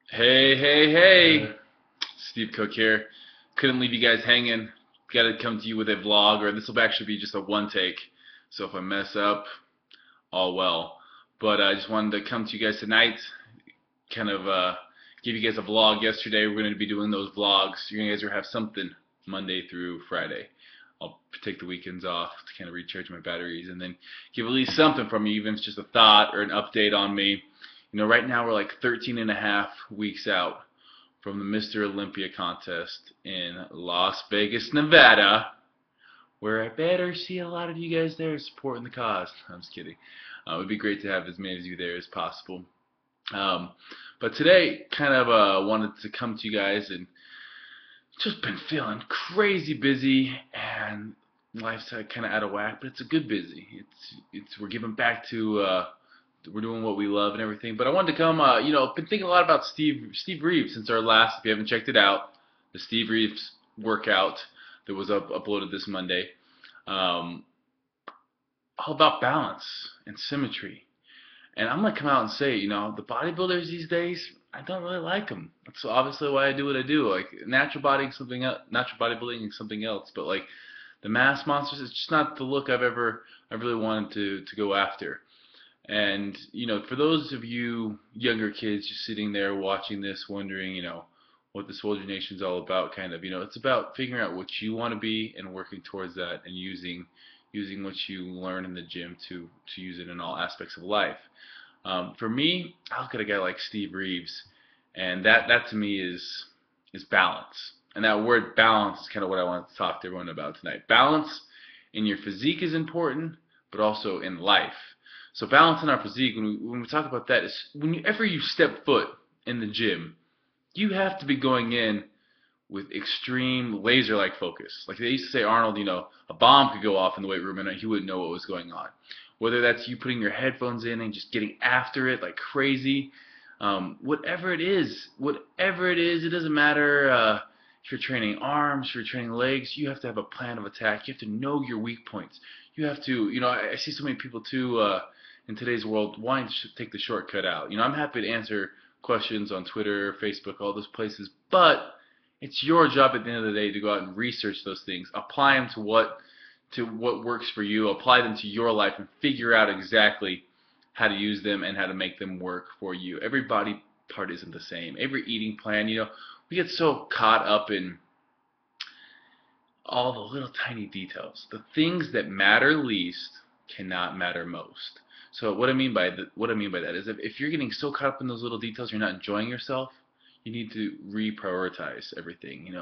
Hey, hey, hey! Steve Cook here. Couldn't leave you guys hanging. Got to come to you with a vlog, or this will actually be just a one take. So if I mess up, all well. But I just wanted to come to you guys tonight, kind of give you guys a vlog. Yesterday, we're going to be doing those vlogs. You guys will have something Monday through Friday. I'll take the weekends off to kind of recharge my batteries and then give at least something from me, even if it's just a thought or an update on me. Right now we're like 13 and a half weeks out from the Mr. Olympia contest in Las Vegas, Nevada, where I better see a lot of you guys there supporting the cause. I'm just kidding. It would be great to have as many of you there as possible. Um, but today, kind of wanted to come to you guys and just been feeling crazy busy and life's kind of out of whack, but it's a good busy. It's we're giving back to we're doing what we love and everything. But I wanted to come. Been thinking a lot about Steve Reeves since our last. If you haven't checked it out, the Steve Reeves workout that was uploaded this Monday. Um, all about balance and symmetry. And I'm gonna come out and say, the bodybuilders these days, I don't really like them. That's obviously why I do what I do. Like natural natural bodybuilding is something else. But like the mass monsters, it's just not the look I really wanted to go after. And for those of you younger kids just sitting there watching this, wondering, what the Soldier Nation's all about, kind of, it's about figuring out what you want to be and working towards that, and using what you learn in the gym to use it in all aspects of life. For me, I look at a guy like Steve Reeves, and that to me is balance. And that word balance is kind of what I want to talk to everyone about tonight. Balance in your physique is important, but also in life. So balance in our physique, when we talk about that, is whenever you step foot in the gym, you have to be going in with extreme laser-like focus. Like they used to say, Arnold, a bomb could go off in the weight room and he wouldn't know what was going on. Whether that's you putting your headphones in and just getting after it like crazy, whatever it is, it doesn't matter if you're training arms, if you're training legs, you have to have a plan of attack. You have to know your weak points. You have to, I see so many people too in today's world wanting to take the shortcut out. I'm happy to answer questions on Twitter, Facebook, all those places, but it's your job at the end of the day to go out and research those things, apply them to what works for you, apply them to your life, and figure out exactly how to use them and how to make them work for you. Every body part isn't the same. Every eating plan, we get so caught up in all the little tiny details. The things that matter least cannot matter most. So what I mean by that is if you're getting so caught up in those little details, you're not enjoying yourself. You need to reprioritize everything.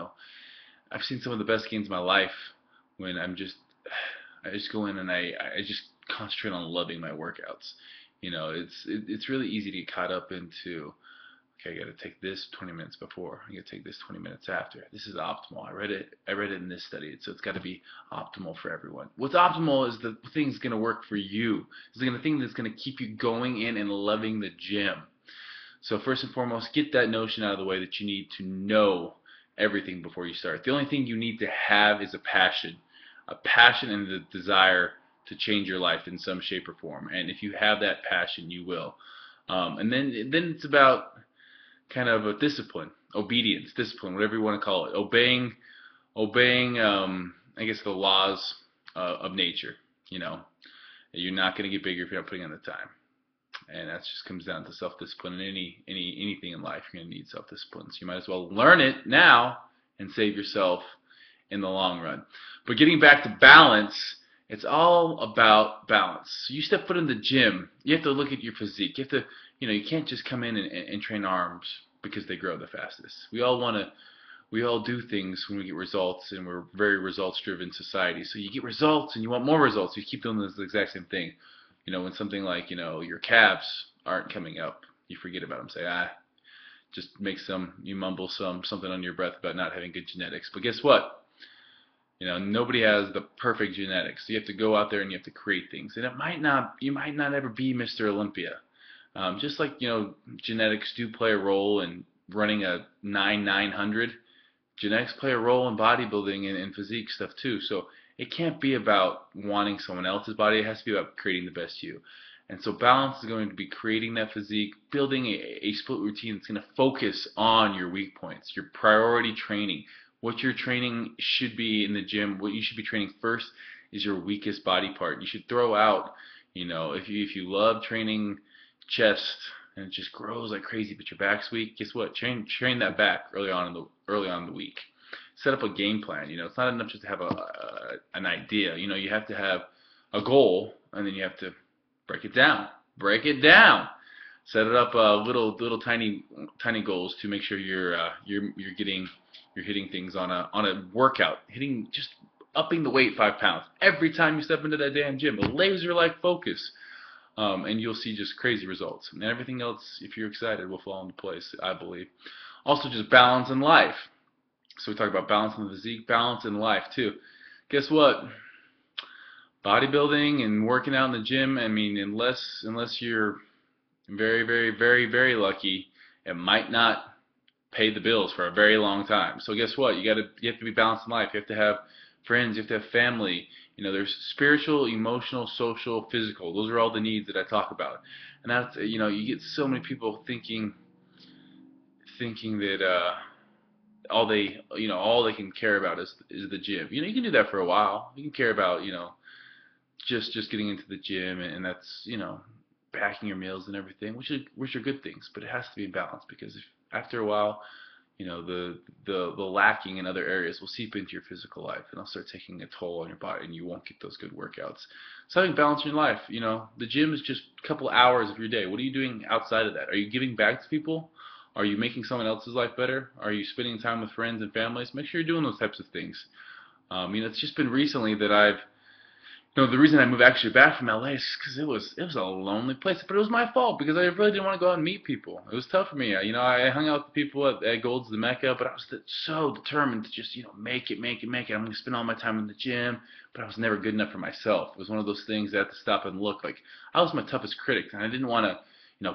I've seen some of the best gains of my life when I just go in and I just concentrate on loving my workouts. It's really easy to get caught up into, okay, I got to take this 20 minutes before, I got to take this 20 minutes after. This is optimal. I read it in this study, so it's got to be optimal for everyone. What's optimal is the thing that's going to work for you. It's the thing that's going to keep you going in and loving the gym. So first and foremost, get that notion out of the way that you need to know everything before you start. The only thing you need to have is a passion and the desire to change your life in some shape or form. And if you have that passion, you will. And then it's about kind of a discipline, obedience, discipline, whatever you want to call it, obeying, I guess the laws of nature. You're not going to get bigger if you're not putting in the time. And that just comes down to self-discipline. In anything in life, you're going to need self-discipline. So you might as well learn it now and save yourself in the long run. But getting back to balance, it's all about balance. So you step foot in the gym, you have to look at your physique. You have to, you can't just come in and train arms because they grow the fastest. We all do things when we get results, and we're a very results-driven society. So you get results and you want more results. You keep doing the exact same thing. When something like, your calves aren't coming up, you forget about them. Say, just you mumble something under your breath about not having good genetics. But guess what? Nobody has the perfect genetics. So you have to go out there and you have to create things. And you might not ever be Mr. Olympia. Just like, genetics do play a role in running a 9,900. Genetics play a role in bodybuilding and physique stuff too. So it can't be about wanting someone else's body. It has to be about creating the best you. And so balance is going to be creating that physique, building a split routine that's going to focus on your weak points, your priority training. What your training should be in the gym, what you should be training first is your weakest body part. You should throw out, if you love training chest and it just grows like crazy, but your back's weak, guess what? Train that back early on in the week. Set up a game plan. It's not enough just to have an idea. You have to have a goal, and then you have to break it down. Break it down. Set it up little tiny goals to make sure you're hitting things on a workout, hitting just upping the weight 5 pounds every time you step into that damn gym. A laser-like focus, and you'll see just crazy results. And everything else, if you're excited, will fall into place, I believe. Also, just balance in life. So we talk about balance in the physique, balance in life too. Guess what? Bodybuilding and working out in the gym, I mean, unless you're very, very, very, very lucky, it might not pay the bills for a very long time. So guess what? You have to be balanced in life. You have to have friends. You have to have family. There's spiritual, emotional, social, physical. Those are all the needs that I talk about. And that's you get so many people thinking that all they can care about is the gym. You can do that for a while. You can care about just getting into the gym, and that's packing your meals and everything, which are good things, but it has to be in balance, because if after a while the lacking in other areas will seep into your physical life, and it'll start taking a toll on your body, and you won't get those good workouts. So having balance in your life, the gym is just a couple hours of your day. What are you doing outside of that? Are you giving back to people? Are you making someone else's life better? Are you spending time with friends and families? Make sure you're doing those types of things. It's just been recently that the reason I moved actually back from LA is because it was a lonely place, but it was my fault because I really didn't want to go out and meet people. It was tough for me. I hung out with the people at Gold's the Mecca, but I was so determined to just make it. I'm going to spend all my time in the gym, but I was never good enough for myself. It was one of those things that I had to stop and look. Like, I was my toughest critic, and I didn't want to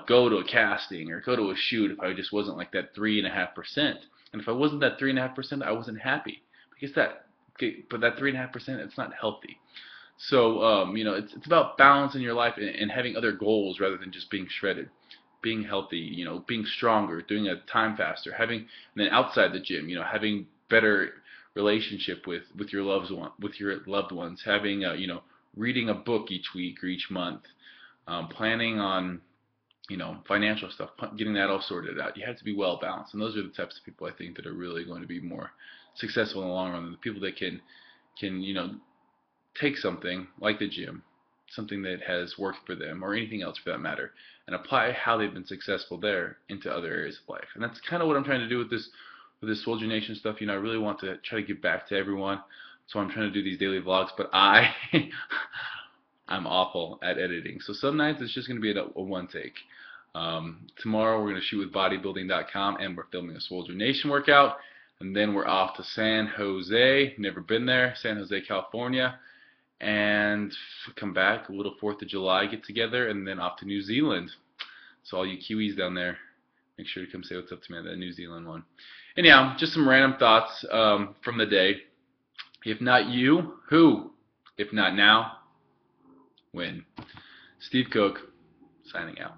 go to a casting or go to a shoot if I just wasn't like that 3.5%. And if I wasn't that 3.5%, I wasn't happy, but that 3.5%, it's not healthy. So it's about balance in your life and having other goals rather than just being shredded, being healthy, being stronger, doing a time faster, and then outside the gym, having better relationship with your loved ones, having reading a book each week or each month, planning on financial stuff, getting that all sorted out. You have to be well balanced, and those are the types of people I think that are really going to be more successful in the long run. The people that can take something like the gym, something that has worked for them, or anything else for that matter, and apply how they've been successful there into other areas of life. And that's kind of what I'm trying to do with this Soldier Nation stuff. I really want to try to give back to everyone, so I'm trying to do these daily vlogs, but I'm awful at editing. So some nights it's just going to be a one take. Tomorrow we're going to shoot with bodybuilding.com, and we're filming a Soldier Nation workout, and then we're off to San Jose. Never been there. San Jose, California. And come back, a little 4th of July get together, and then off to New Zealand. So all you Kiwis down there, make sure to come say what's up to me at that New Zealand one. Anyhow, just some random thoughts from the day. If not you, who? If not now, when? Steve Cook, signing out.